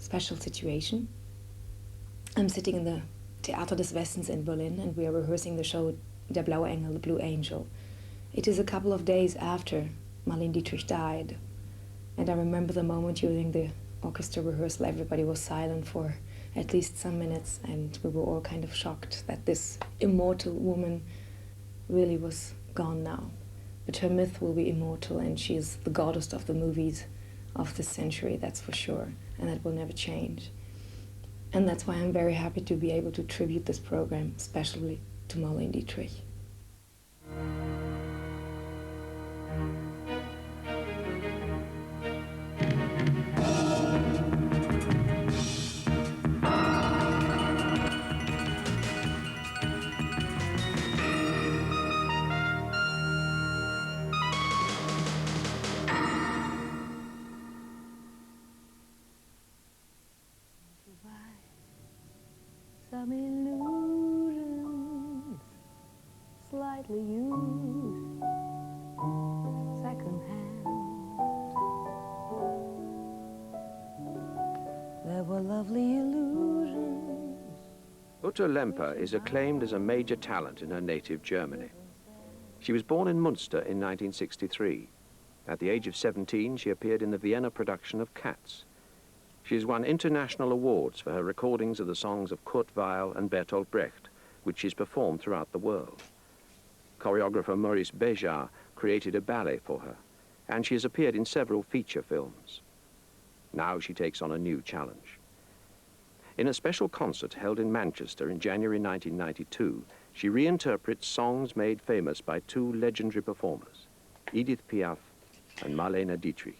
special situation. I'm sitting in the Theater des Westens in Berlin, and we are rehearsing the show Der blaue Engel, the Blue Angel. It is a couple of days after Marlene Dietrich died, and I remember the moment during the orchestra rehearsal. Everybody was silent for at least some minutes, and we were all kind of shocked that this immortal woman really was gone now. But her myth will be immortal, and she is the goddess of the movies of this century, that's for sure, and that will never change. And that's why I'm very happy to be able to tribute this program, especially to Marlene Dietrich. Some illusions slightly used second hand. There were lovely illusions. Ute Lemper is acclaimed as a major talent in her native Germany. She was born in Munster in 1963. At the age of 17, she appeared in the Vienna production of Cats. She has won international awards for her recordings of the songs of Kurt Weill and Bertolt Brecht, which she's performed throughout the world. Choreographer Maurice Béjart created a ballet for her, and she has appeared in several feature films. Now she takes on a new challenge. In a special concert held in Manchester in January 1992, she reinterprets songs made famous by two legendary performers, Edith Piaf and Marlene Dietrich.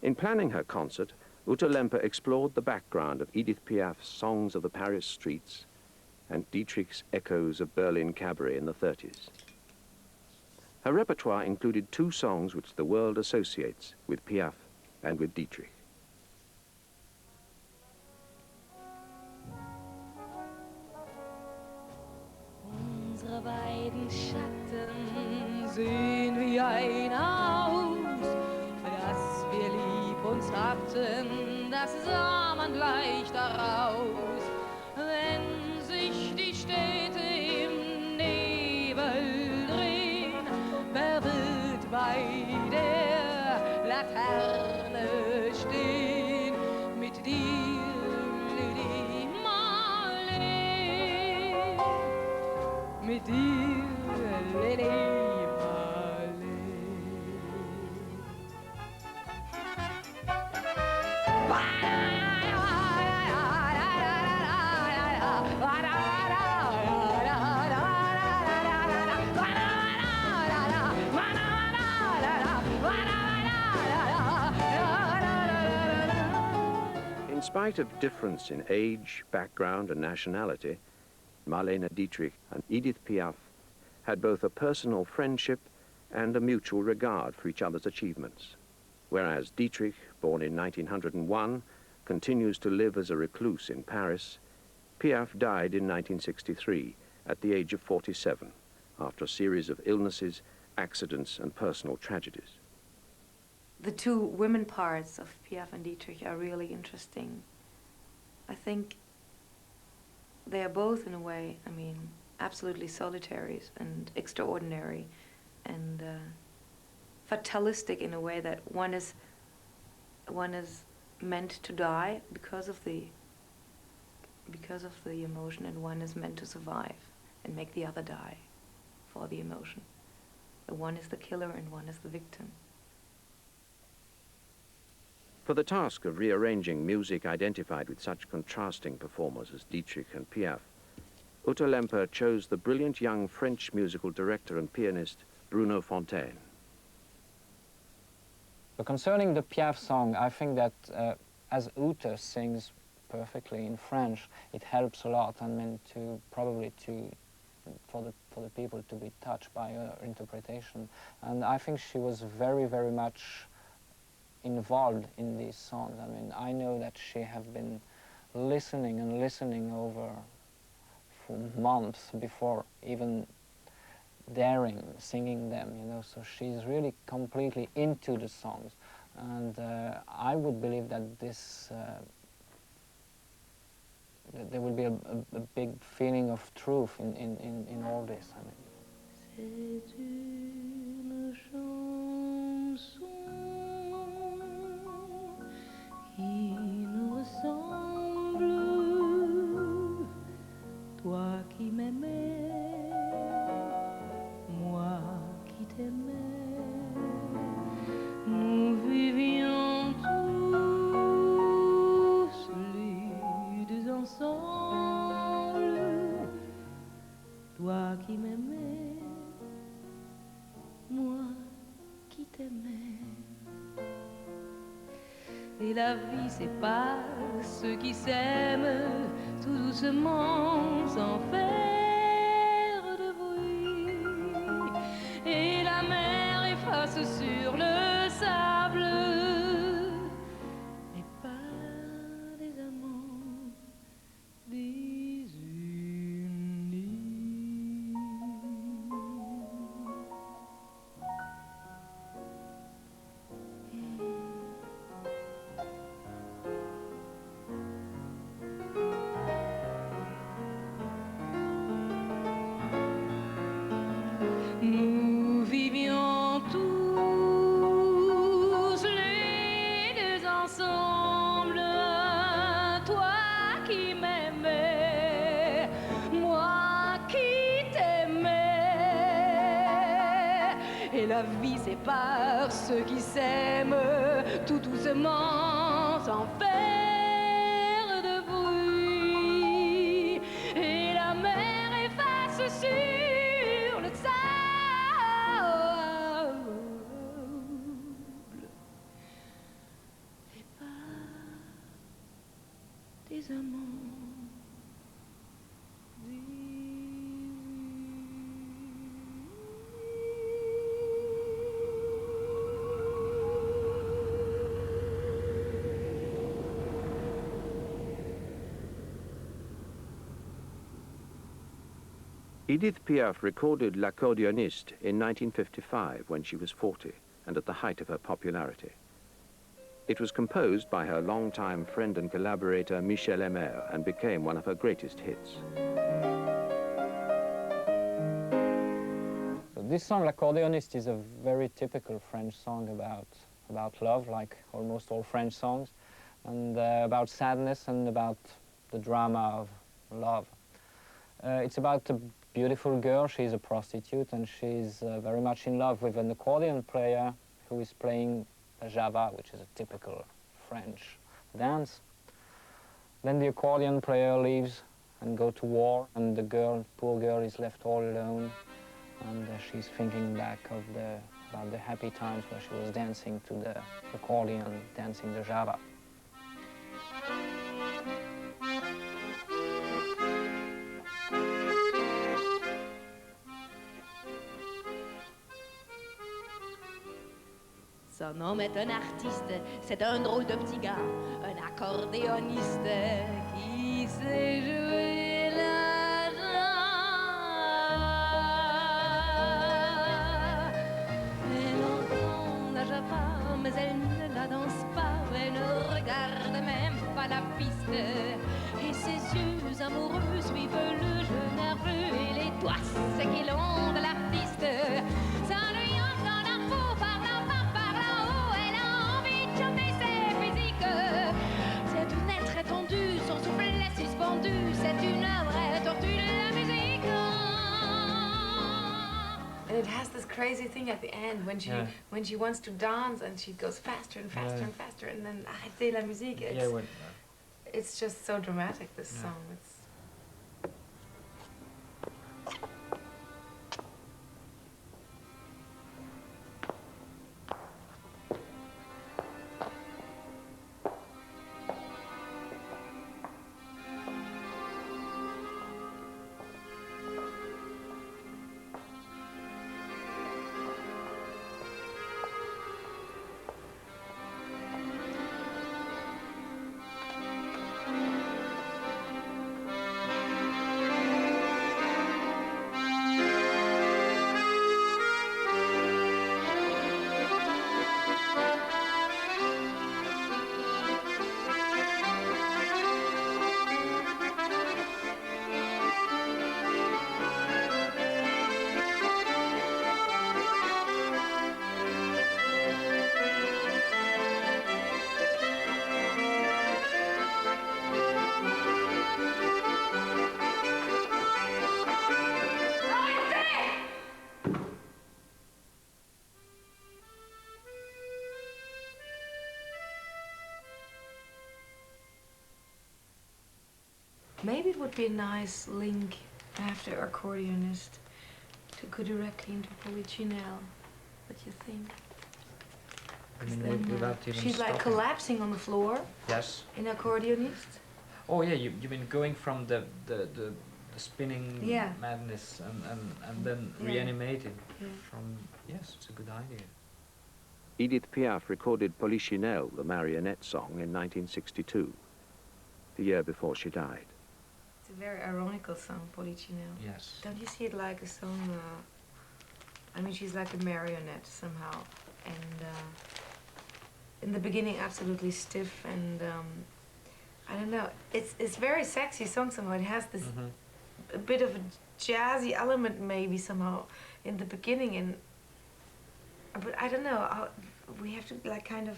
In planning her concert, Ute Lemper explored the background of Edith Piaf's Songs of the Paris Streets and Dietrich's Echoes of Berlin Cabaret in the 30s. Her repertoire included two songs which the world associates with Piaf and with Dietrich. Unsere beiden Schatten sehen wie ein Haus, das wir lieb uns hatten, das sah man gleich daraus. Wenn sich die Städte im Nebel drehen, wer wird bei der Laterne stehen? Mit dir, Lili Marleen, mit dir, Lili Marleen. In spite of difference in age, background, and nationality, Marlene Dietrich and Edith Piaf had both a personal friendship and a mutual regard for each other's achievements. Whereas Dietrich, born in 1901, continues to live as a recluse in Paris, Piaf died in 1963 at the age of 47 after a series of illnesses, accidents, and personal tragedies. The two women parts of Piaf and Dietrich are really interesting. I think they are both, in a way, I mean, absolutely solitary and extraordinary and fatalistic in a way that one is meant to die because of the emotion, and one is meant to survive and make the other die for the emotion. The one is the killer and one is the victim. For the task of rearranging music identified with such contrasting performers as Dietrich and Piaf, Ute Lemper chose the brilliant young French musical director and pianist Bruno Fontaine. Concerning the Piaf song, I think that as Ute sings perfectly in French, it helps a lot. I mean, for the people to be touched by her interpretation, and I think she was very, very much involved in these songs. I mean, I know that she have been listening and listening over for months before even daring singing them, you know, so she's really completely into the songs. And I would believe that this that there will be a big feeling of truth in all this. I mean. C'est une chanson qui nous ressemble, toi qui m'aimais, moi qui t'aimais, nous vivions tous les deux ensemble, toi qui m'aimais, moi qui t'aimais. Et la vie sépare ceux qui s'aiment tout doucement sans faire de bruit. Et la mer efface sur le sable les pas des amants désunis. Nous vivions tous les deux ensemble, toi qui m'aimais, moi qui t'aimais. Et la vie sépare ceux qui s'aiment tout doucement sans faire de bruit. Et la mer efface sur le sable les pas des amants. Edith Piaf recorded L'Accordéoniste in 1955 when she was 40 and at the height of her popularity. It was composed by her longtime friend and collaborator Michel Lemper and became one of her greatest hits. So this song, L'Accordéoniste, is a very typical French song about love, like almost all French songs, and about sadness and about the drama of love. It's about a beautiful girl. She's a prostitute and she's very much in love with an accordion player who is playing the java, which is a typical French dance. Then the accordion player leaves and go to war, and the girl, poor girl, is left all alone, and she's thinking back of about the happy times where she was dancing to the accordion, dancing the java. Son nom est un artiste, c'est un drôle de petit gars, un accordéoniste qui sait jouer la java. Elle entend la java, mais elle ne la danse pas, elle ne regarde même pas la piste. Et ses yeux amoureux suivent le jeu nerveux et les doigts qui l'ont de l'artiste. Ça lui entre dans la peau par là, par là-haut, elle a envie de chanter ses physiques. C'est une être étendue, son souffle est suspendu, c'est une vraie tortue de la musique. And it has this crazy thing at the end when she wants to dance and she goes faster and faster and faster, and then arrêtez la musique. It's just so dramatic, this song. It's maybe it would be a nice link after accordionist to go directly into Polichinelle. What do you think? I mean, without even she's stopping. like collapsing on the floor. Yes. In accordionist. Oh yeah, you mean going from the spinning madness and then reanimated from. Yes, it's a good idea. Edith Piaf recorded Polichinelle, the marionette song, in 1962, the year before she died. It's a very ironical song, Polichinelle. Yes. Don't you see it like a song? I mean, she's like a marionette somehow, and in the beginning, absolutely stiff, and I don't know. It's very sexy song somehow. It has this a bit of a jazzy element maybe somehow in the beginning, and but I don't know. We have to like kind of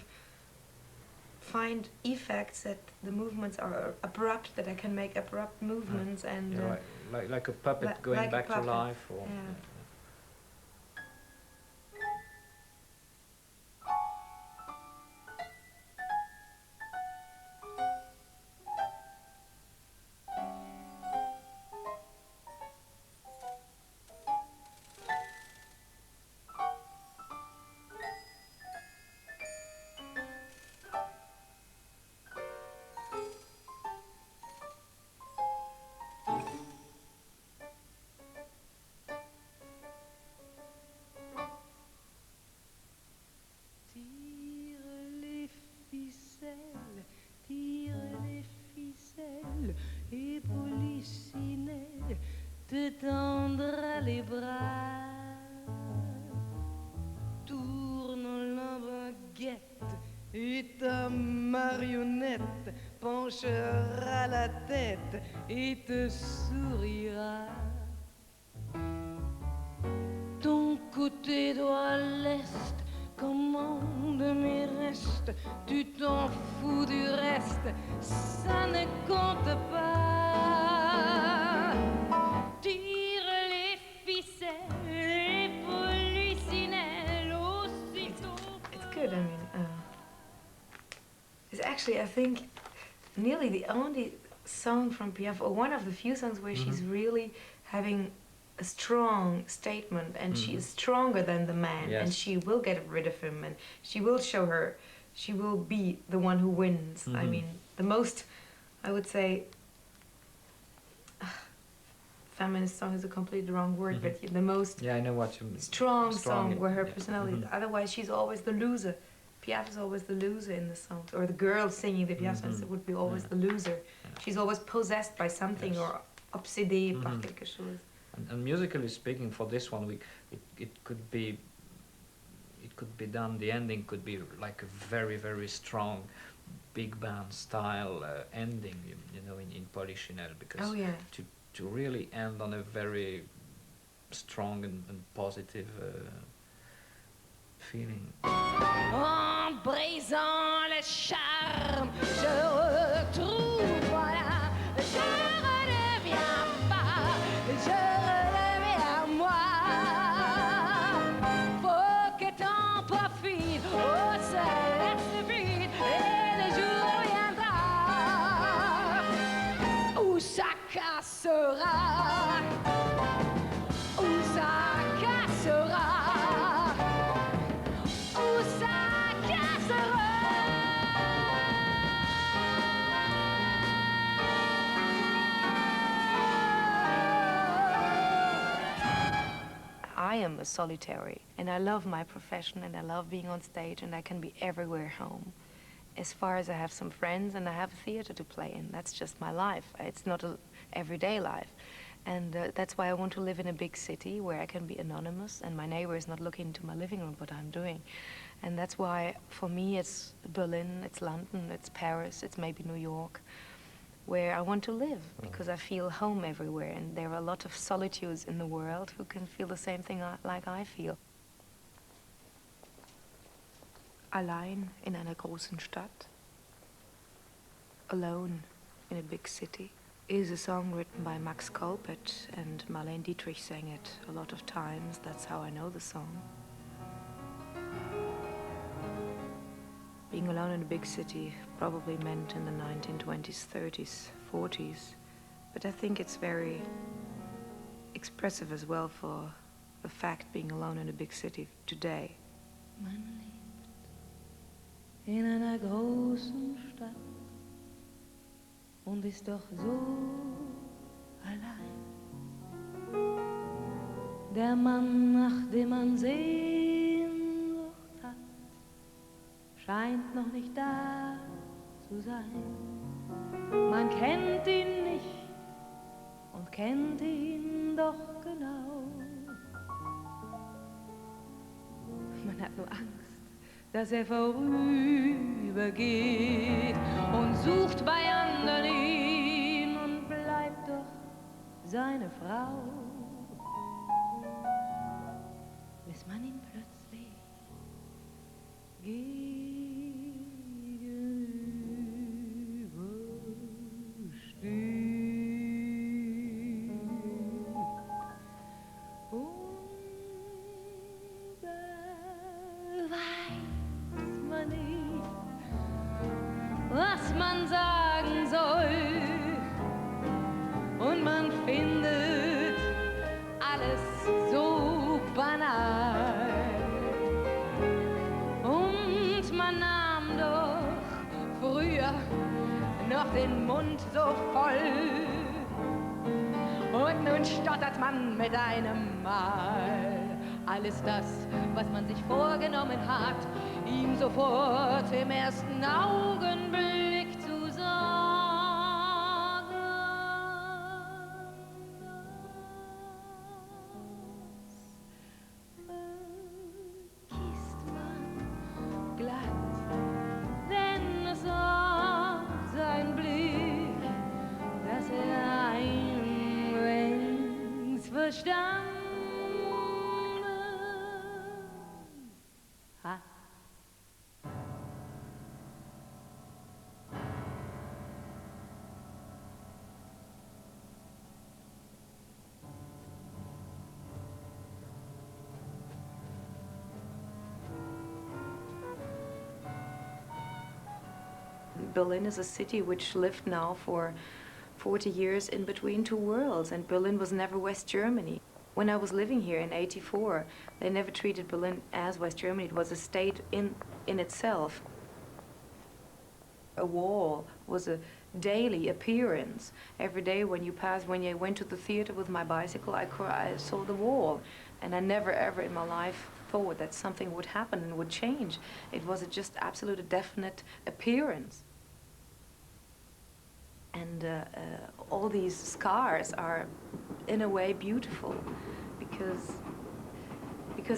find effects that the movements are abrupt, that I can make abrupt movements, and like a puppet going like back to life, or. Yeah. Et Polichinelle te tendra les bras. Tourne la baguette et ta marionnette penchera la tête et te sourira. Ton côté droit l'est commande mes restes, tu t'en fous du reste, ça ne compte pas. Tire les ficelles, les Polichinelles aussitôt. It's good. I mean, it's actually, I think, nearly the only song from Piaf, or one of the few songs where she's really having a strong statement, and she is stronger than the man, and she will get rid of him, and she will show her, she will be the one who wins. I mean, the most, I would say, feminist song is a completely wrong word, but the most I know what you mean. strong song where her personality, otherwise she's always the loser. Piaf is always the loser in the songs, or the girl singing the Piaf songs would be always the loser. She's always possessed by something, or obsédée par quelque chose. And musically speaking, for this one, it could be done. The ending could be like a very, very strong, big band style ending, you know, in Polichinelle, because to really end on a very strong and positive feeling. En brisant le charme, je retrouve, voilà, je redeviens pas, je redeviens moi. Faut que t'en profites, oh, ça laisse vite, et le jour viendra où ça cassera, où ça cassera. I am a solitary, and I love my profession, and I love being on stage, and I can be everywhere home. As far as I have some friends and I have a theater to play in, that's just my life. It's not an everyday life. And that's why I want to live in a big city where I can be anonymous and my neighbor is not looking into my living room what I'm doing. And that's why, for me, it's Berlin, it's London, it's Paris, it's maybe New York, where I want to live, because I feel home everywhere, and there are a lot of solitudes in the world who can feel the same thing like I feel. Allein in einer großen Stadt, alone in a big city, is a song written by Max Kolpert, and Marlene Dietrich sang it a lot of times. That's how I know the song. Being alone in a big city probably meant in the 1920s, 30s, 40s, But I think it's very expressive as well for the fact being alone in a big city today. Man lebt in einer großen Stadt und ist doch so allein. Der Mann, nach dem man Sehnsucht hat, scheint noch nicht da zu sein. Man kennt ihn nicht und kennt ihn doch genau. Man hat nur Angst, dass er vorübergeht und sucht bei anderen ihn und bleibt doch seine Frau, bis man ihn plötzlich was man sagen soll, und man findet alles so banal. Und man nahm doch früher noch den Mund so voll, und nun stottert man mit einem Mal alles das, was man sich vorgenommen hat, ihm sofort im ersten Augenblick zu sagen. Das vergisst man glatt, denn es sagt sein Blick, dass er einlängst verstanden hat. Berlin is a city which lived now for 40 years in between two worlds, and Berlin was never West Germany. When I was living here in '84, they never treated Berlin as West Germany. It was a state in itself. A wall was a daily appearance. Every day when you went to the theater with my bicycle, I saw the wall. And I never ever in my life thought that something would happen and would change. It was just absolute definite appearance. And all these scars are, in a way, beautiful because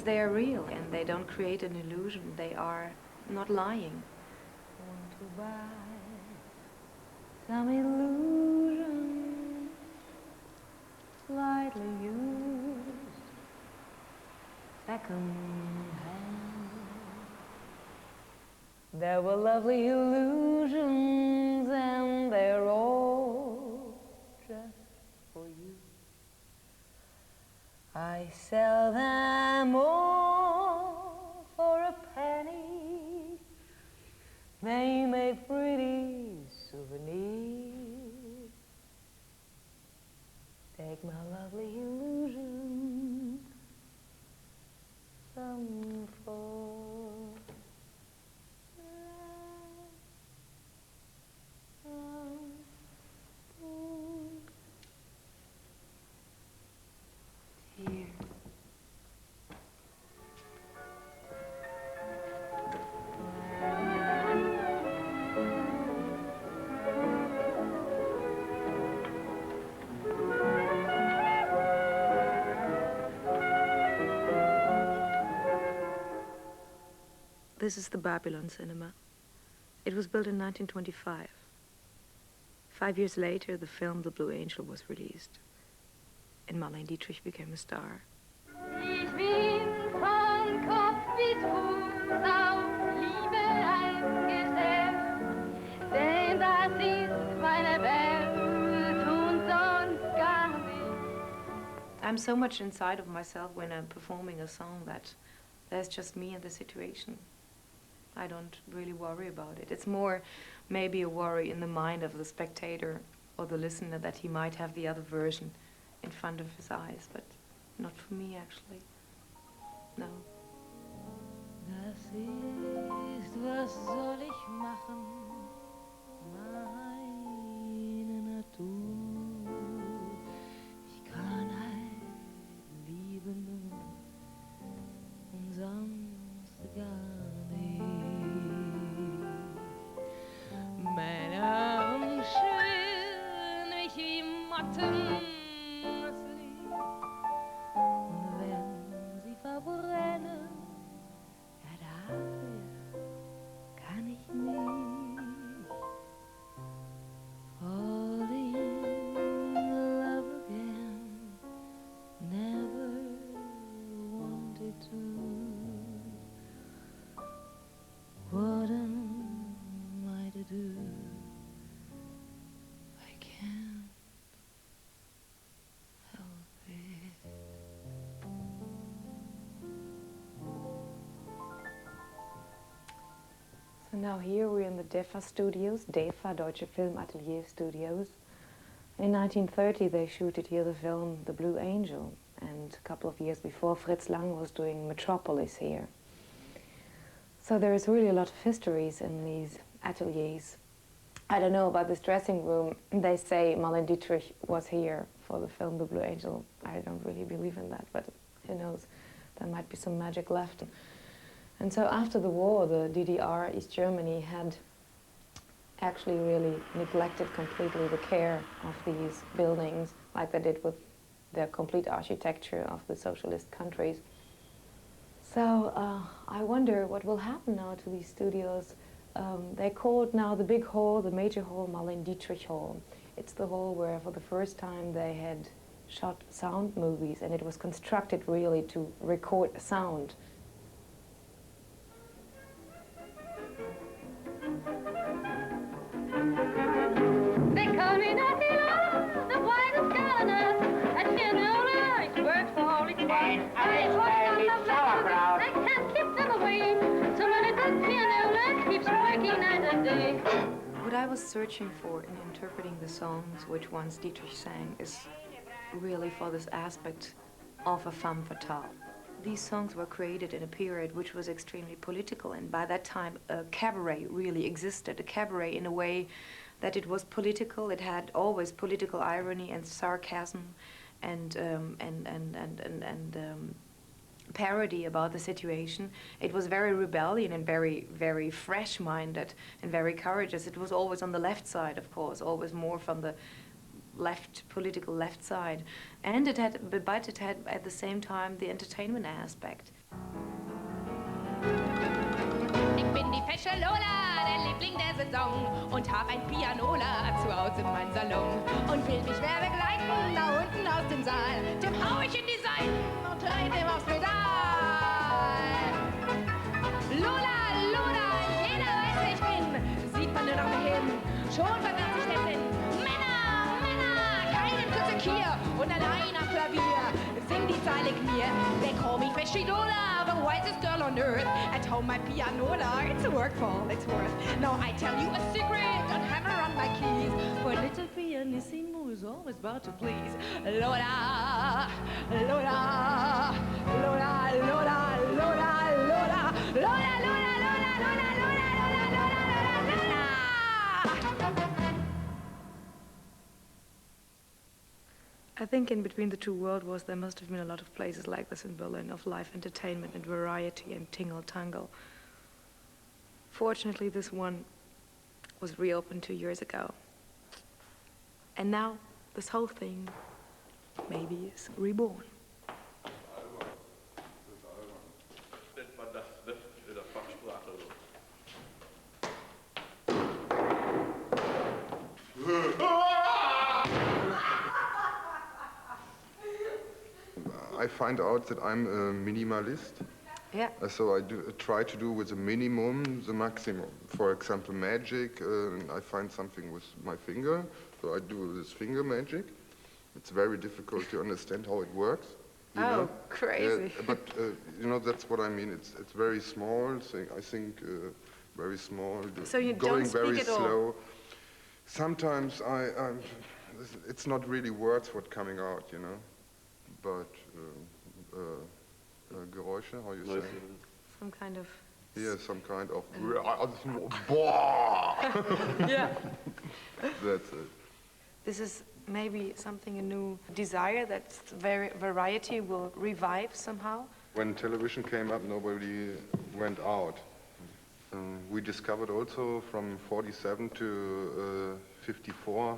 they are real and they don't create an illusion. They are not lying. Want to buy some illusion, slightly used, second hand. There were lovely illusions and they're all just for you. I sell them all for a penny. They make pretty souvenirs. Take my lovely illusions, some for Here. This is the Babylon Cinema. It was built in 1925. 5 years later, the film The Blue Angel was released, and Marlene Dietrich became a star. Ich bin von Kopf bis Fuß auf Liebe eingestellt, denn das ist meine Welt und sonst gar nicht. I'm so much inside of myself when I'm performing a song that there's just me and the situation. I don't really worry about it. It's more maybe a worry in the mind of the spectator for the listener that he might have the other version in front of his eyes, but not for me actually. No. Das ist, was soll ich machen, meine Natur. Ich kann halt lieben und sonst gar nicht. Meine Arme schwirren mich wie Motten asleep. Und wenn sie verbrennen, kann ich nicht fall in love again, never wanted to. What am I to do? I can't help it. So now here we're in the DEFA studios, DEFA, Deutsche Filmatelier Studios. In 1930 they shooted here the film The Blue Angel, and a couple of years before Fritz Lang was doing Metropolis here. So there is really a lot of histories in these ateliers. I don't know about this dressing room. They say Marlene Dietrich was here for the film The Blue Angel. I don't really believe in that, but who knows, there might be some magic left. And so after the war, the DDR, East Germany, had actually really neglected completely the care of these buildings, like they did with the complete architecture of the socialist countries. So I wonder what will happen now to these studios. They call it now the big hall, the major hall, Marlene Dietrich Hall. It's the hall where for the first time they had shot sound movies, and it was constructed really to record sound. They call me Naughty Lola, the whitest governess. At Fianola, I worked for all it's worth. I worked on the black, I can't keep them away. So when a good pianola keeps working night and day. What I was searching for in interpreting the songs which once Dietrich sang is really for this aspect of a femme fatale. These songs were created in a period which was extremely political, and by that time a cabaret really existed. A cabaret in a way that it was political, it had always political irony and sarcasm and parody about the situation. It was very rebellion and very, very fresh-minded and very courageous. It was always on the left side, of course, always more from the left, political left side. And it had, but it had at the same time the entertainment aspect. Ich bin die fesche Lola, der Liebling der Saison, und hab ein Pianola zu Hause in meinem Salon. Und will mich wer begleiten, da unten aus dem Saal, dem hau ich in die Seiten und reite ihm aufs Pedal. Lola, Lola, jeder weiß, wer ich bin, sieht man nur noch hin, schon verwirrt sich der Sinn. Männer, Männer, keinen Kürzerkier und allein am Klavier, sing die Zeile mir. They call me Fishy Lola, the wisest girl on earth. At home my pianola, it's a work for all it's worth. Now I tell you a secret, don't hammer on my keys, for little pianissimo is always about to please. Lola, Lola, Lola, Lola, Lola, Lola, Lola, Lola, Lola, Lola, Lola, Lola, Lola, Lola. I think in between the two world wars there must have been a lot of places like this in Berlin, of live entertainment and variety and tingle-tangle. Fortunately, this one was reopened 2 years ago. And now this whole thing maybe is reborn. I find out that I'm a minimalist. Yeah. So I try to do with the minimum the maximum. For example, magic, I find something with my finger, so I do this finger magic. It's very difficult to understand how it works. You know? Crazy. But you know, that's what I mean. It's very small. I think very small. So you going don't speak very at all? slow. Sometimes it's not really words what coming out, you know, but Geräusche, how you say? Some kind of... Yeah, some kind of... Yeah. That's it. This is maybe something, a new desire that variety will revive somehow. When television came up, nobody went out. We discovered also from 47 to 54,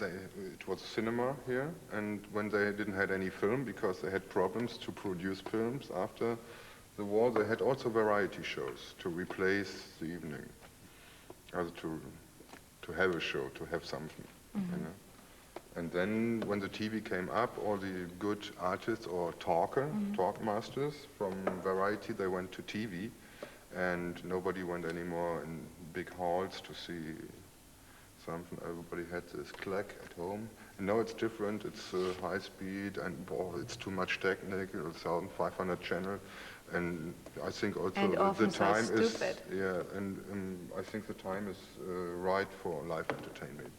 it was cinema here, and when they didn't have any film because they had problems to produce films after the war, they had also variety shows to replace the evening, also to have a show, to have something, you know. And then when the TV came up, all the good artists or talk masters from variety, they went to TV, and nobody went anymore in big halls to see something. Everybody had this clack at home. And now it's different, it's high speed, and it's too much technical, 1,500 channel. And I think also the time is stupid. Yeah, and I think the time is right for live entertainment.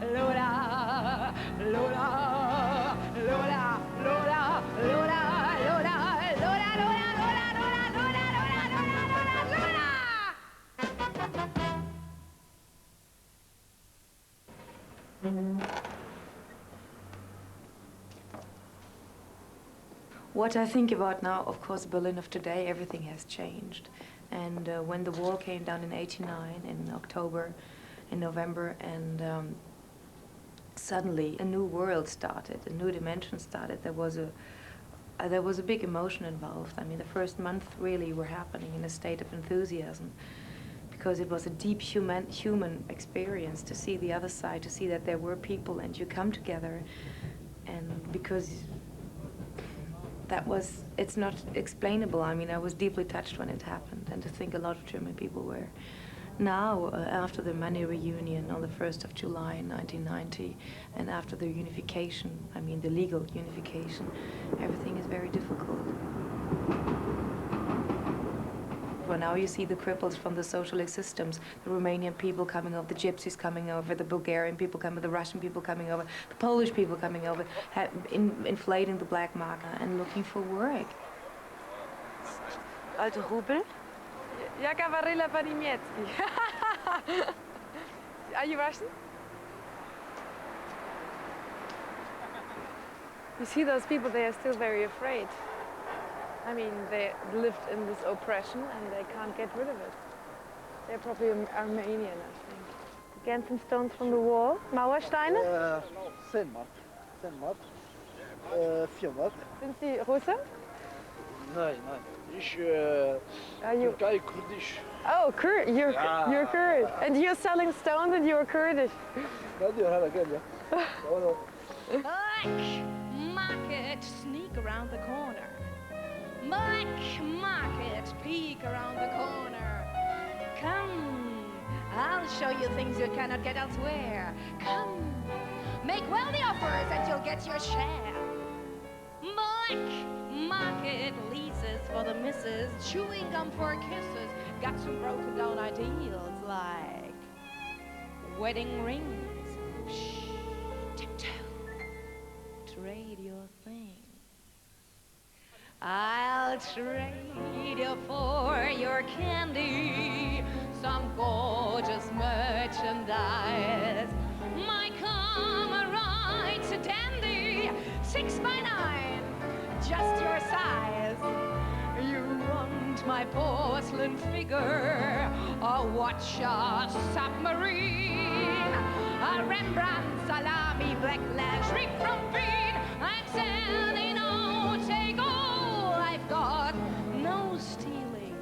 Lola, Lola, Lola, Lola, Lola, Lola, Lola, Lola, Lola, Lola, Lola, Lola. What I think about now, of course, Berlin of today, everything has changed. And when the wall came down in '89, in October, in November, and suddenly a new world started, a new dimension started. There was a big emotion involved. I mean, the first month really were happening in a state of enthusiasm, because it was a deep human experience to see the other side, to see that there were people and you come together, and because it's not explainable. I mean, I was deeply touched when it happened, and to think a lot of German people were. Now, after the money reunion on the 1st of July in 1990, and after the unification, I mean the legal unification, everything is very difficult. Well, now you see the cripples from the socialist systems, the Romanian people coming over, the Gypsies coming over, the Bulgarian people coming, the Russian people coming over, the Polish people coming over, inflating the black market and looking for work. Alte Rubel? Ja, Cabaret Padimiecki. Are you Russian? You see those people, they are still very afraid. I mean, they lived in this oppression and they can't get rid of it. They're probably Armenian, I think. Again, some stones from the wall. Mauersteine? 10 Mark. 10 Mark. 4 Mark. Sind Sie Russe? Nein, nein. Ich Are you Türkei, Kurdish. Oh, you're Kurdish. And you're selling stones and you're Kurdish. Hadi hala gel ya. Like market, sneak around the corner. Like market, peek around the corner. Come, I'll show you things you cannot get elsewhere. Come, make wealthy offers and you'll get your share. Like market, leases for the missus, chewing gum for kisses. Got some broken down ideals like wedding rings. Shh, tiptoe, trade your thing. I'll trade you for your candy, some gorgeous merchandise. My comrade's a dandy, 6 by 9, just your size. You want my porcelain figure, or watch a submarine, a Rembrandt salami, black lingerie from Bean. I'm selling, oh, take all I've got. No stealing,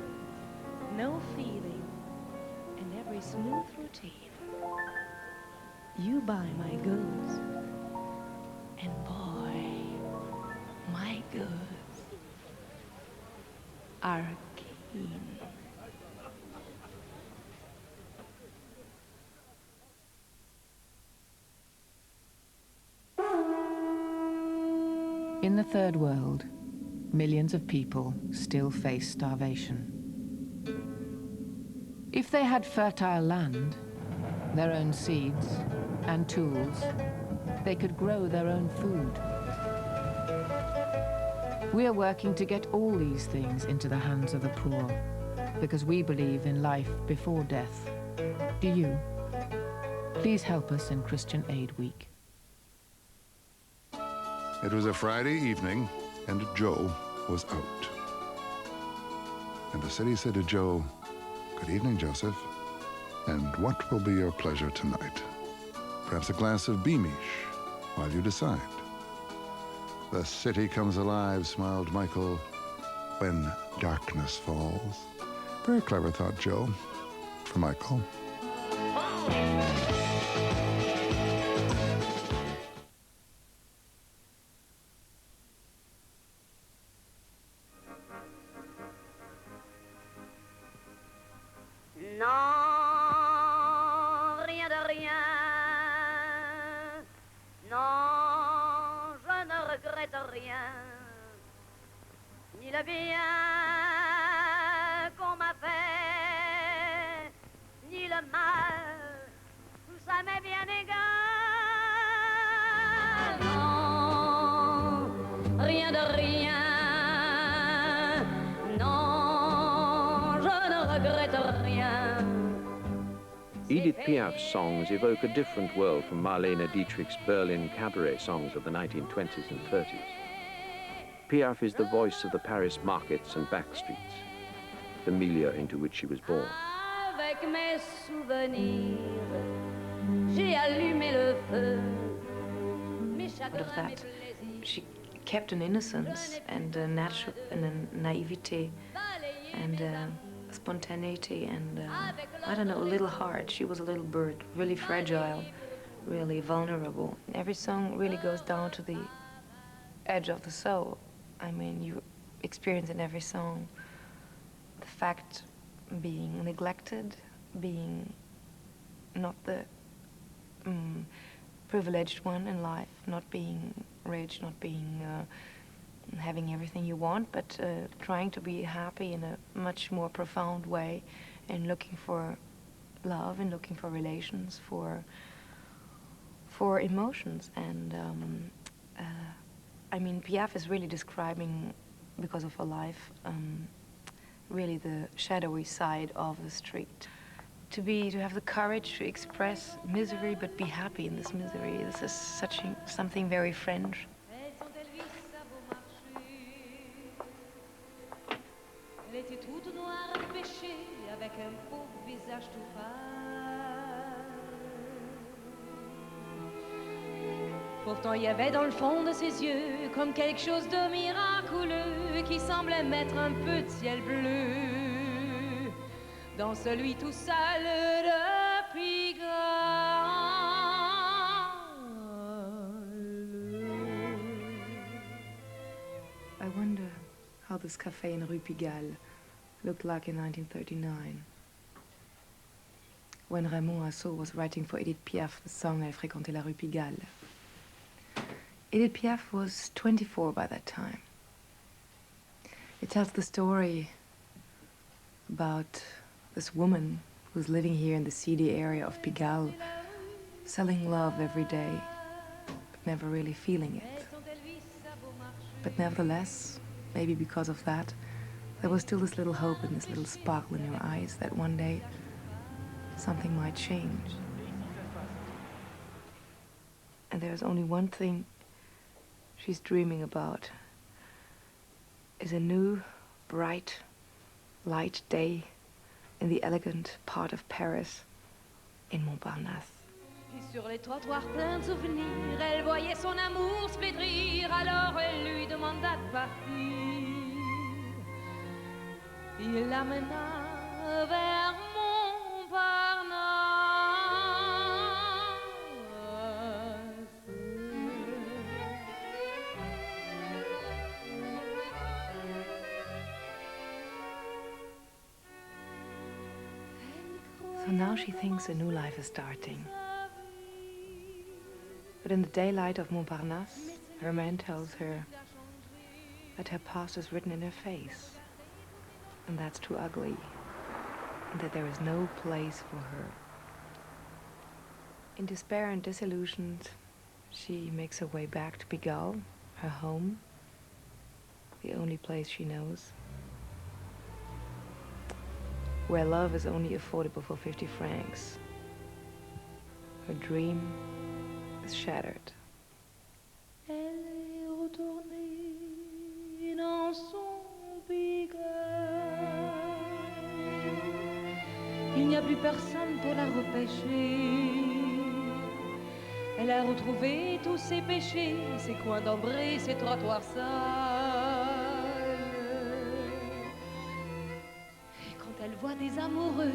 no feeling, and every smooth routine. You buy my goods, and boy, my goods are keen. In the Third World, millions of people still face starvation. If they had fertile land, their own seeds and tools, they could grow their own food. We are working to get all these things into the hands of the poor, because we believe in life before death. Do you? Please help us in Christian Aid Week. It was a Friday evening, and Joe was out. And the city said to Joe, "Good evening, Joseph, and what will be your pleasure tonight? Perhaps a glass of beamish while you decide." "The city comes alive," smiled Michael, "when darkness falls." Very clever, thought Joe, for Michael. Non, rien de rien. Non, je ne regrette rien. Ni le bien qu'on m'a fait, ni le mal, tout ça m'est bien égal. Non, rien de rien. Non, je ne regrette rien. Edith Piaf's songs evoke a different world from Marlene Dietrich's Berlin cabaret songs of the 1920s and 30s. Piaf is the voice of the Paris markets and back streets, the milieu into which she was born. Avec mes souvenirs, j'ai allumé le feu. Out of that, she kept an innocence and a natural and a naivete and spontaneity and I don't know, a little heart. She was a little bird, really fragile, really vulnerable. Every song really goes down to the edge of the soul. I mean, you experience in every song the fact being neglected, being not the privileged one in life, not being rich, not being having everything you want, but trying to be happy in a much more profound way and looking for love and looking for relations, for emotions. And I mean, Piaf is really describing, because of her life, really the shadowy side of the street. To have the courage to express misery, but be happy in this misery. This is something very French. Elle était toute noire de péché, avec un pauvre visage tout pâle. Pourtant, il y avait dans le fond de ses yeux comme quelque chose de miraculeux qui semblait mettre un peu de ciel bleu dans celui tout seul de Pigalle. I wonder how this cafe in Rue Pigalle looked like in 1939, when Raymond Assau was writing for Edith Piaf the song Elle fréquentait la Rue Pigalle. Edith Piaf was 24 by that time. It tells the story about this woman who's living here in the seedy area of Pigalle, selling love every day, but never really feeling it. But nevertheless, maybe because of that, there was still this little hope and this little sparkle in her eyes that one day something might change. And there's only one thing she's dreaming about, is a new, bright, light day in the elegant part of Paris, in Montparnasse. Et sur les trottoirs pleins de souvenirs, elle voyait son amour se pétrir, alors elle lui demanda de partir. Il l'amena vers Montparnasse. So now she thinks a new life is starting. But in the daylight of Montparnasse, her man tells her that her past is written in her face, and that's too ugly, and that there is no place for her. In despair and disillusioned, she makes her way back to Pigalle, her home, the only place she knows, where love is only affordable for 50 francs. Her dream is shattered. Elle est retournée dans son Pigalle. Il n'y a plus personne pour la repêcher. Elle a retrouvé tous ses péchés, ses coins d'ambrés, ses trottoirs sales. Et quand elle voit des amoureux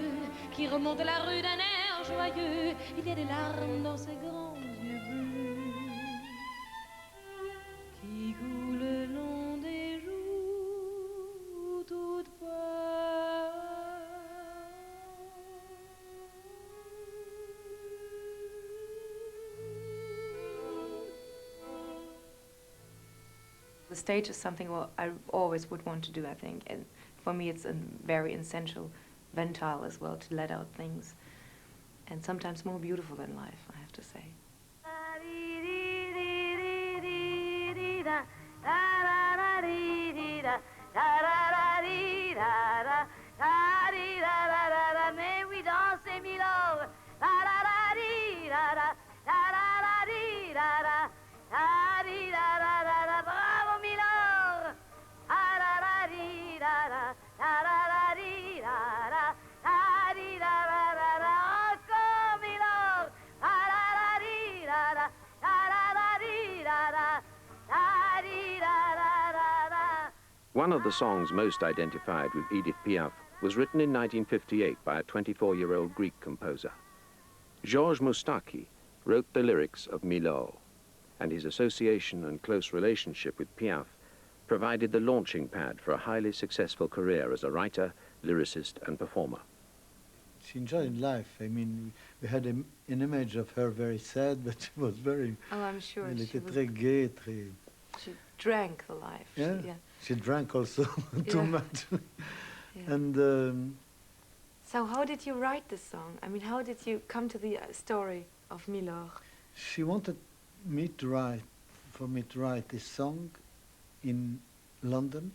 qui remontent la rue d'un air joyeux, il y a des larmes dans ses grands yeux bleus qui coulent le long des joues toutes pâles. The stage is something I always would want to do, I think, and for me it's a very essential ventile as well to let out things, and sometimes more beautiful than life, I have to say. Mais oui, dansez Milord. Bravo Milord. Encore Milord. One of the songs most identified with Edith Piaf was written in 1958 by a 24-year-old Greek composer. Georges Moustaki wrote the lyrics of Milord, and his association and close relationship with Piaf provided the launching pad for a highly successful career as a writer, lyricist and performer. She enjoyed life. I mean, we had an image of her very sad, but she was very... Oh, I'm sure. Elle était très gaie, très... She drank the life. Yeah, she drank also too much. Yeah. And... So how did you write this song? I mean, how did you come to the story of Milord? She wanted me to write, for me to write this song in London.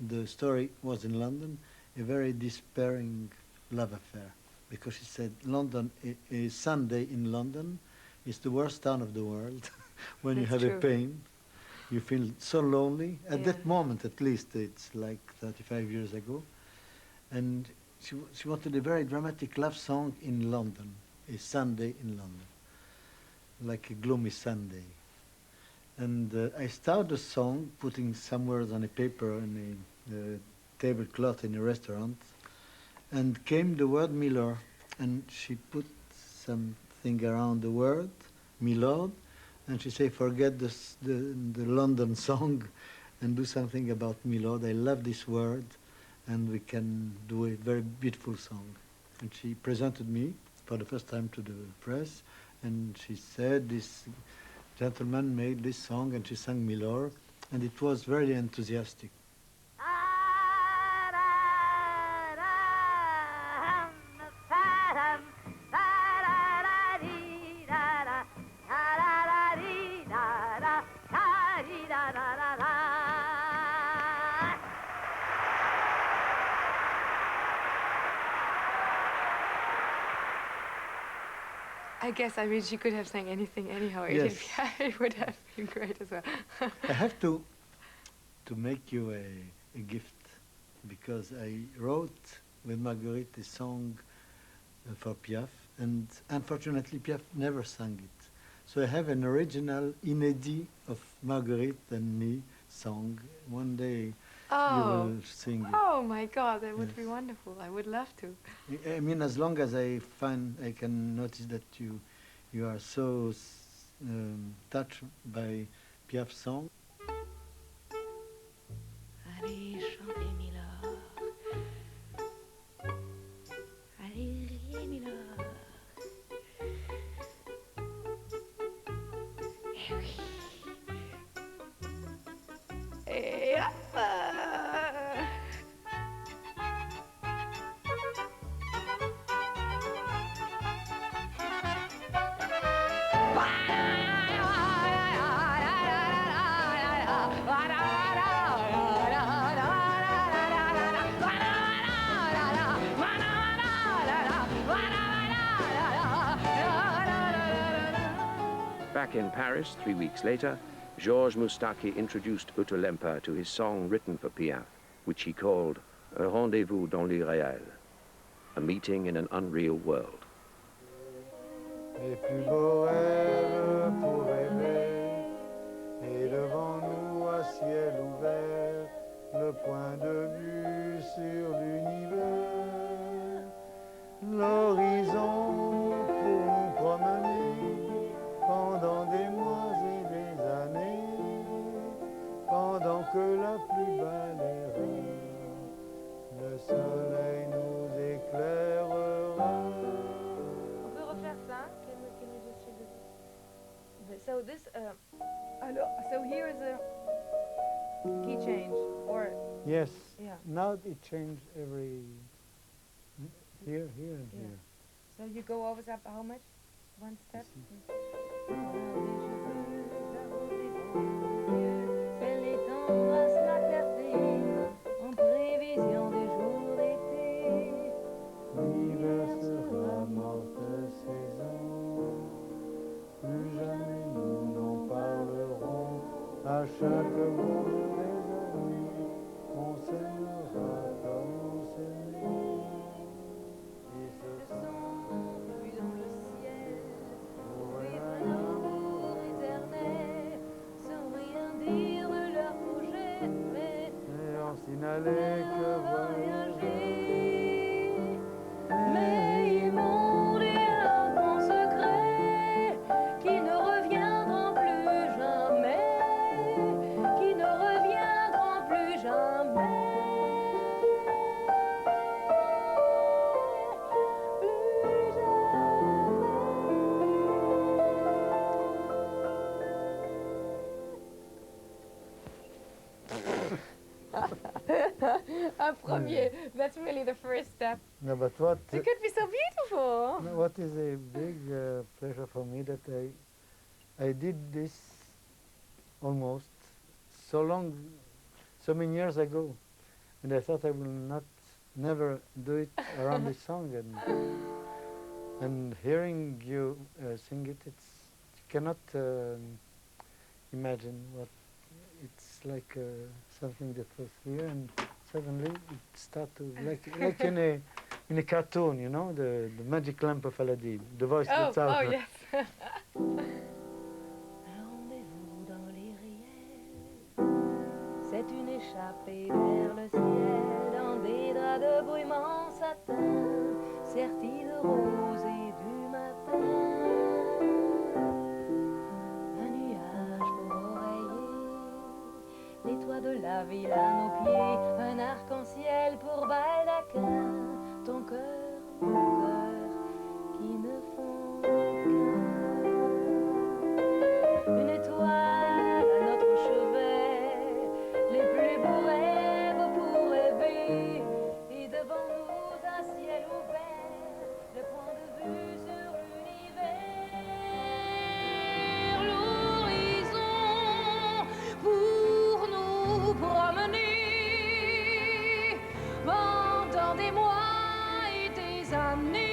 The story was in London, a very despairing love affair, because she said London is Sunday in London is the worst town of the world. When you have a pain, you feel so lonely. At that moment, at least, it's like 35 years ago. And she wanted a very dramatic love song in London, a Sunday in London, like a gloomy Sunday. And I started the song putting some words on a paper and a tablecloth in a restaurant, and came the word Milord, and she put something around the word, Milord, and she said, forget the London song and do something about Milord. I love this word, and we can do a very beautiful song. And she presented me for the first time to the press, and she said, this gentleman made this song, and she sang Milord, and it was very enthusiastic. I guess, I mean, she could have sang anything anyhow. Yes. It would have been great as well. I have to make you a gift, because I wrote with Marguerite a song for Piaf, and unfortunately Piaf never sang it. So I have an original inédit of Marguerite and me song. One day you will sing it. Oh my God, that would be wonderful. I would love to. I mean, as long as I can notice that you are so touched by Piaf's song. Allez chanter Milord. Allez riez Milord. Eh oui. Et hop. Back in Paris 3 weeks later, Georges Moustaki introduced Lemper to his song written for Piaf, which he called Un rendez-vous dans l'irréel, a meeting in an unreal world. Les plus beaux rêves pour rêver, et devant nous à ciel ouvert, le point de vue sur l'univers, l'horizon pour nous promener pendant des mois et des années, pendant que la pluie balayera, le soleil nous éclairera. On peut refaire ça? Can we just do this? So this, so here is a key change, or Yes. yeah. Now it changed every here, here, and Yeah. here. So you go over that how much? One step. L'hiver sera morte saison, plus jamais nous n'en parlerons. À chaque bonjour désormais, on s'aimera comme on s'aimait. Et ce sont Plus dans le ciel, pour vivre un un amour éternel, sans rien dire de leur projet, mais et on s'y n'allait que voyager. Mais ils m'ont dit un grand secret qui ne reviendront plus jamais, qui ne reviendront plus jamais. A premier. That's really the first step. No, but what It could be so beautiful. what is a big pleasure for me that I did this almost so many years ago, and I thought I will never do it around this song, and hearing you sing it, you cannot imagine what it's like. Something that was here, and suddenly it started to like in a cartoon, you know, the magic lamp of Aladdin, the voice that's out. Oh yes. Un rendez-vous dans les réels, c'est une échappée vers le ciel, dans des draps de bruyant satin, sertis de rose et du matin. Un nuage pour oreiller, les toits de la ville à nos pieds, un arc-en-ciel pour baldaquin, ton cœur, mon cœur, qui ne font qu'un. Une étoile à notre chevet, les plus beaux rêves pour rêver, et devant nous un ciel ouvert, le point de vue sur l'univers, l'horizon pour nous promener pendant des mois et des années.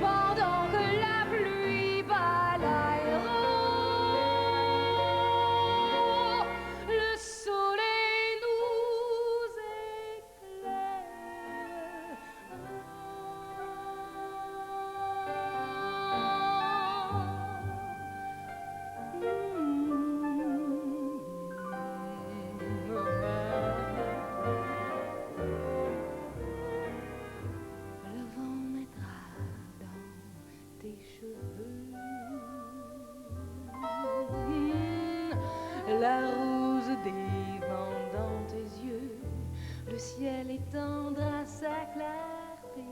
Pendant que la pluie balayera, le soleil nous éclaire. Le vent mettra dans tes cheveux la rose des vents dans tes yeux, le ciel étendra sa clarté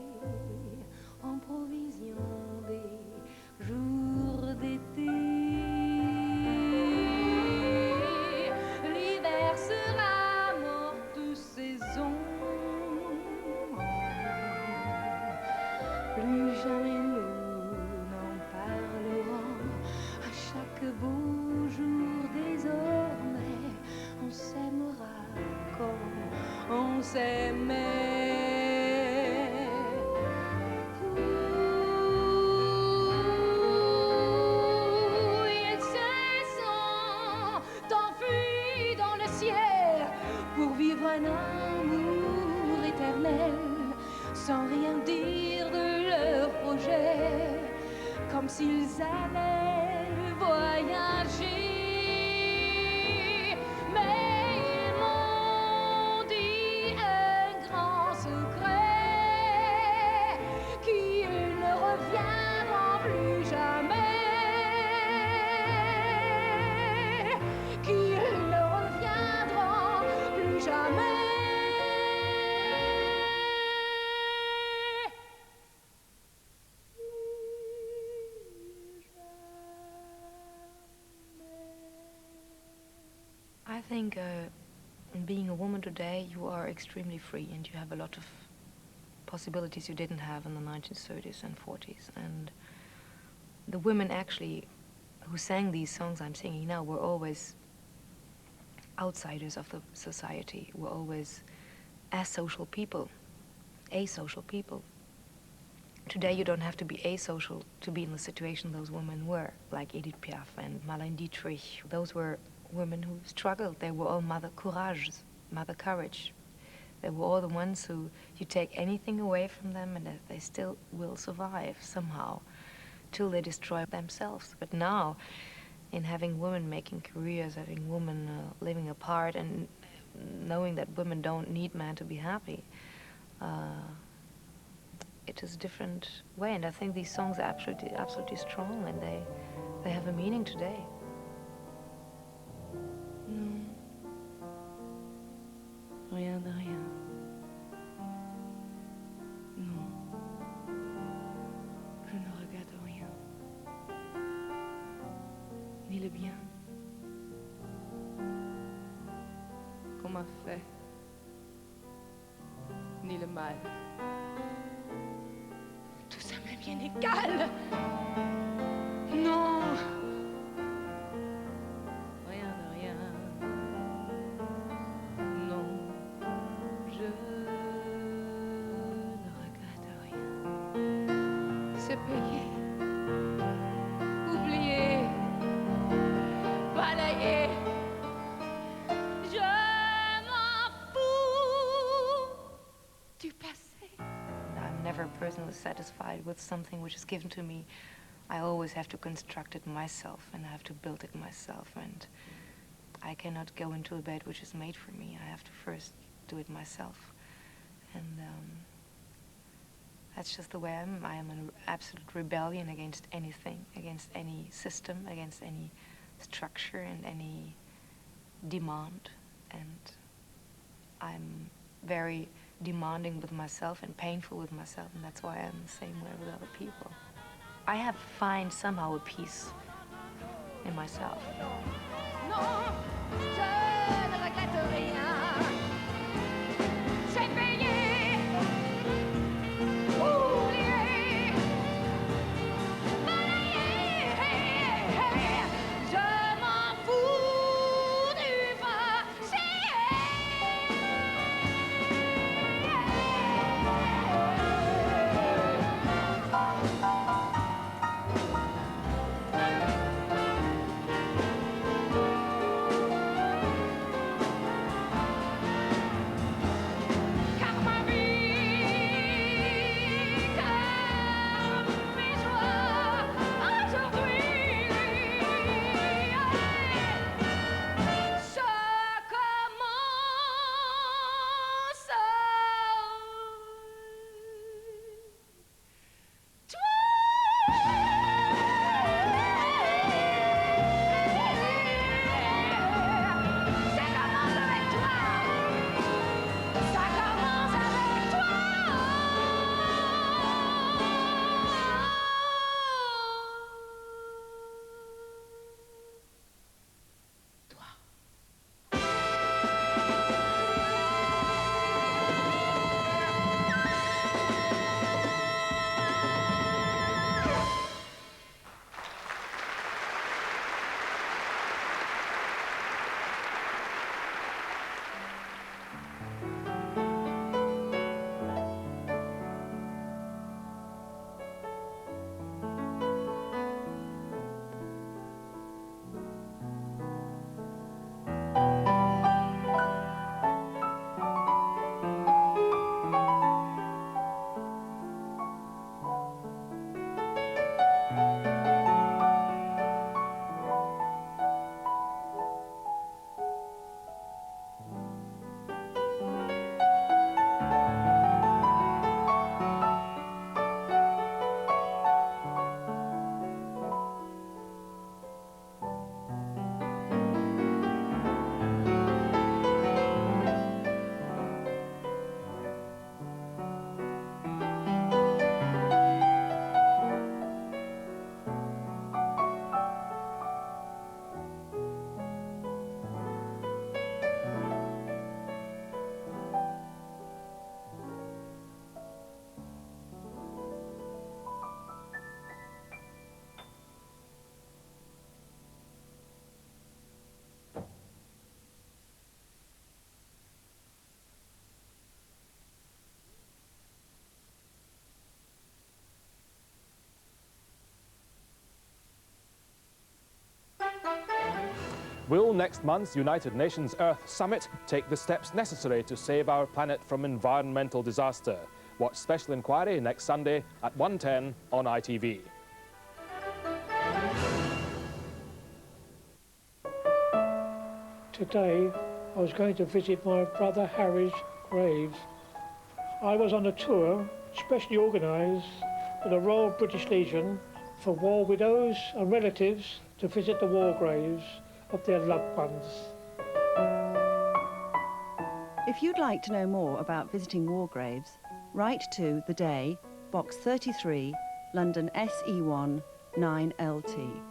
en provision des jours d'été. L'hiver sera morte saison, plus jamais nous s'aimer. Oui, et ces sont enfuis dans le ciel pour vivre un amour éternel, sans rien dire de leur projet, comme s'ils allaient voyager. Mais ils m'ont dit un grand secret, qu'ils ne reviendront plus jamais, qu'ils ne reviendront plus jamais. I think being a woman today, you are extremely free and you have a lot of possibilities you didn't have in the 1930s and 40s. And the women actually who sang these songs I'm singing now were always outsiders of the society, were always asocial people. Today you don't have to be asocial to be in the situation those women were, like Edith Piaf and Marlene Dietrich. Those were women who struggled. They were all Mother Courage. They were all the ones who, you take anything away from them and they still will survive somehow till they destroy themselves. But now, in having women making careers, having women living apart and knowing that women don't need men to be happy, it is a different way. And I think these songs are absolutely strong and they have a meaning today. Non, rien de rien. Non, je ne regrette rien. Ni le bien qu'on m'a fait, ni le mal. Tout ça m'est bien égal. Non. Se payer, oublier, balayer. Je m'en fous du passé. I'm never personally satisfied with something which is given to me. I always have to construct it myself and I have to build it myself, and I cannot go into a bed which is made for me. I have to first do it myself. And that's just the way I am. I am an absolute rebellion against anything, against any system, against any structure and any demand. And I'm very demanding with myself and painful with myself, and that's why I'm the same way with other people. I have find somehow a peace in myself. Non, je ne regrette rien. J'ai payé. will next month's United Nations Earth Summit take the steps necessary to save our planet from environmental disaster? Watch Special Inquiry next Sunday at 1:10 on ITV. Today, I was going to visit my brother Harry's grave. I was on a tour, specially organised with the Royal British Legion for war widows and relatives to visit the war graves of their loved ones. If you'd like to know more about visiting war graves, write to The Day, Box 33, London SE1 9LT.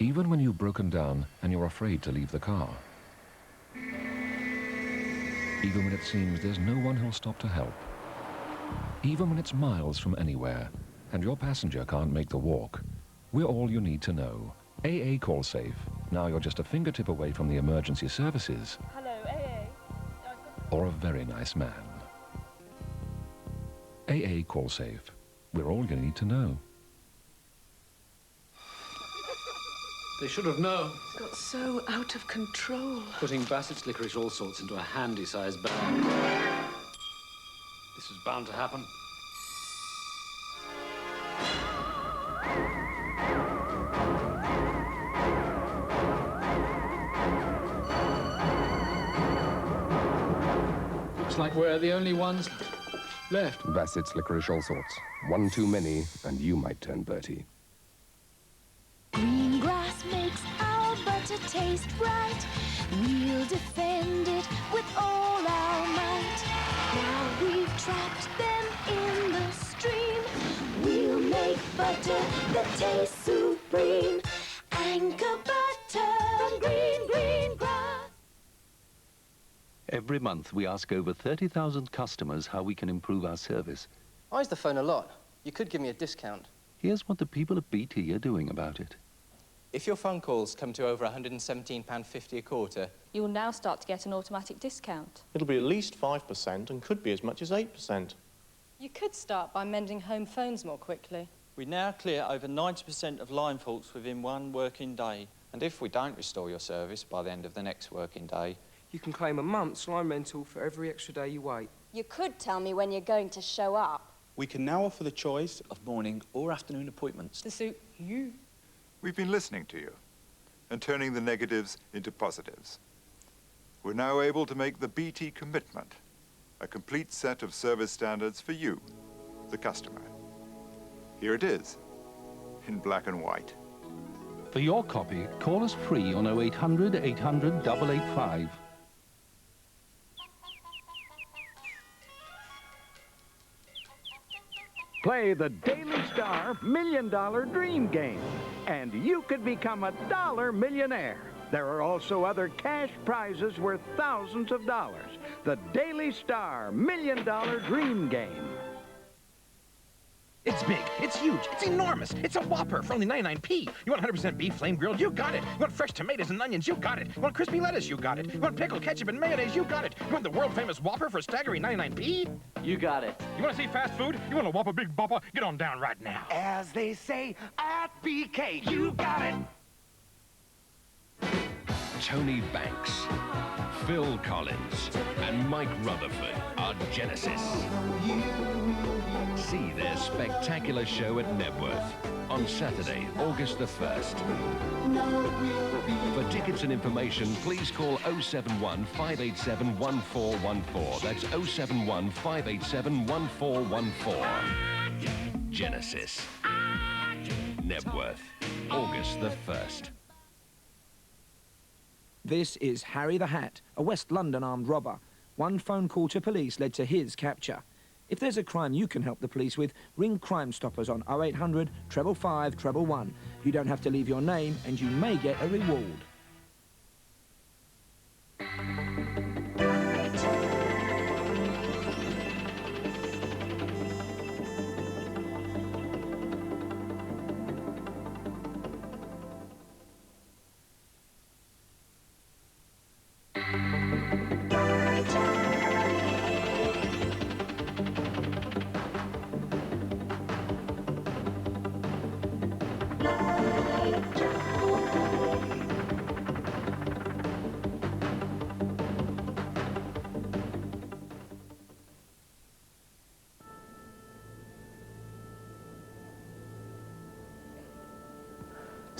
Even when you've broken down and you're afraid to leave the car. Even when it seems there's no one who'll stop to help. Even when it's miles from anywhere and your passenger can't make the walk, we're all you need to know. AA Call Safe. Now you're just a fingertip away from the emergency services. Hello, AA. Or a very nice man. AA Call Safe. We're all you need to know. They should have known. It's got so out of control. Putting Bassett's licorice all sorts into a handy-sized bag. This is bound to happen. Looks like we're the only ones left. Bassett's licorice all sorts. One too many, and you might turn Bertie. Green grass makes our butter taste right. We'll defend it with all our might. Now we've trapped them in the stream. We'll make butter that tastes supreme. Anchor butter, green, green grass. Every month we ask over 30,000 customers how we can improve our service. I use the phone a lot. You could give me a discount. Here's what the people at BT are doing about it. If your phone calls come to over £117.50 a quarter, you will now start to get an automatic discount. It'll be at least 5% and could be as much as 8%. You could start by mending home phones more quickly. We now clear over 90% of line faults within one working day. And if we don't restore your service by the end of the next working day, you can claim a month's line rental for every extra day you wait. You could tell me when you're going to show up. We can now offer the choice of morning or afternoon appointments to suit you. We've been listening to you and turning the negatives into positives. We're now able to make the BT commitment, a complete set of service standards for you, the customer. Here it is, in black and white. For your copy, call us free on 0800 800 885. Play the Daily Star $1 Million Dream Game, and you could become a dollar millionaire. There are also other cash prizes worth thousands of dollars. The Daily Star $1 Million Dream Game. It's big, it's huge, it's enormous. It's a Whopper for only 99p. You want 100% beef flame grilled? You got it. You want fresh tomatoes and onions? You got it. You want crispy lettuce? You got it. You want pickle, ketchup, and mayonnaise? You got it. You want the world-famous Whopper for a staggering 99p? You got it. You want to see fast food? You want a Whopper Big Bopper? Get on down right now. As they say at BK, you got it. Tony Banks, Phil Collins, and Mike Rutherford are Genesis. See their spectacular show at Nebworth on Saturday, August the 1st. For tickets and information, please call 071 587 1414. That's 071 587 1414. Genesis. Nebworth, August the 1st. This is Harry the Hat, a West London armed robber. One phone call to police led to his capture. If there's a crime you can help the police with, ring Crime Stoppers on 0800 555 111. You don't have to leave your name and you may get a reward.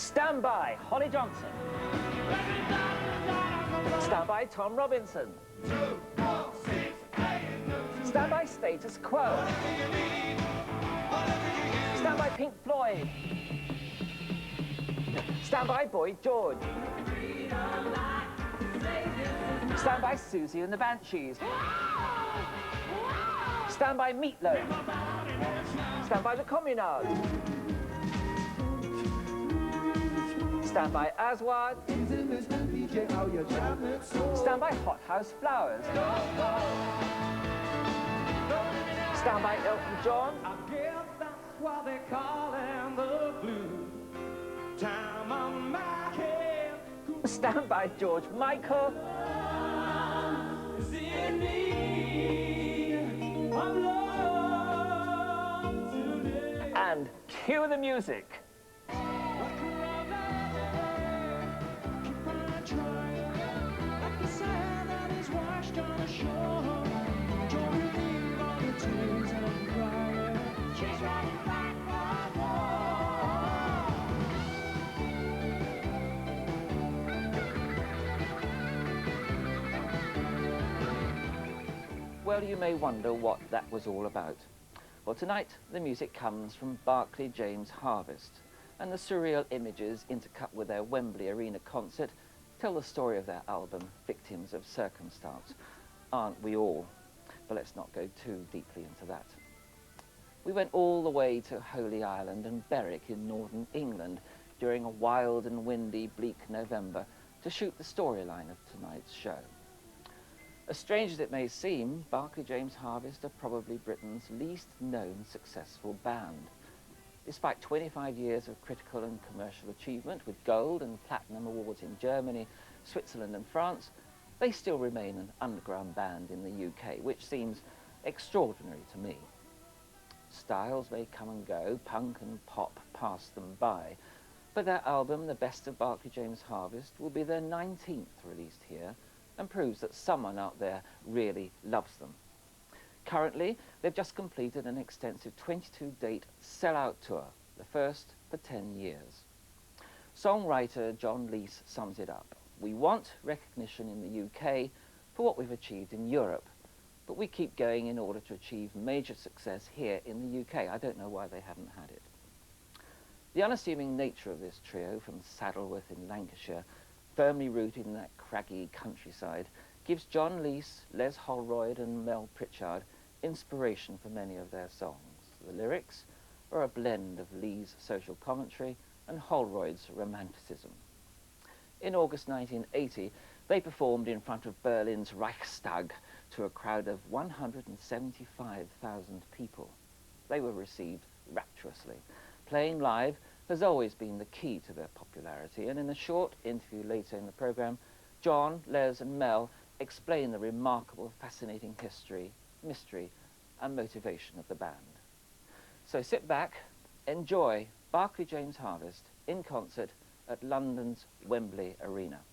Stand by, Holly Johnson. Stand by, Tom Robinson. Stand by, Status Quo. Stand by, Pink Floyd. Stand by, Boy George. Stand by, Susie and the Banshees. Stand by, Meatloaf. Stand by, the Communards. Stand by, Aswad. Stand by, Hot House Flowers. Stand by, Elton John. I guess that's why they call him the blue. Time on my head. Stand by, George Michael. Is in need of love today. And cue the music. Well, you may wonder what that was all about. Well, tonight the music comes from Barclay James Harvest, and the surreal images intercut with their Wembley Arena concert tell the story of their album, Victims of Circumstance. Aren't we all? But let's not go too deeply into that. We went all the way to Holy Island and Berwick in northern England during a wild and windy, bleak November to shoot the storyline of tonight's show. As strange as it may seem, Barclay James Harvest are probably Britain's least known successful band. Despite 25 years of critical and commercial achievement with gold and platinum awards in Germany, Switzerland and France, they still remain an underground band in the UK, which seems extraordinary to me. Styles may come and go, punk and pop pass them by, but their album, The Best of Barclay James Harvest, will be their 19th released here, and proves that someone out there really loves them. Currently, they've just completed an extensive 22-date sell-out tour, the first for 10 years. Songwriter John Lees sums it up. We want recognition in the UK for what we've achieved in Europe, but we keep going in order to achieve major success here in the UK. I don't know why they haven't had it. The unassuming nature of this trio from Saddleworth in Lancashire, firmly rooted in that craggy countryside, gives John Lees, Les Holroyd and Mel Pritchard inspiration for many of their songs. The lyrics are a blend of Lees' social commentary and Holroyd's romanticism. In August 1980, they performed in front of Berlin's Reichstag to a crowd of 175,000 people. They were received rapturously. Playing live has always been the key to their popularity, and in a short interview later in the programme, John, Les and Mel explain the remarkable, fascinating history, mystery and motivation of the band. So sit back, enjoy Barclay James Harvest in concert at London's Wembley Arena.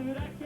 but I can't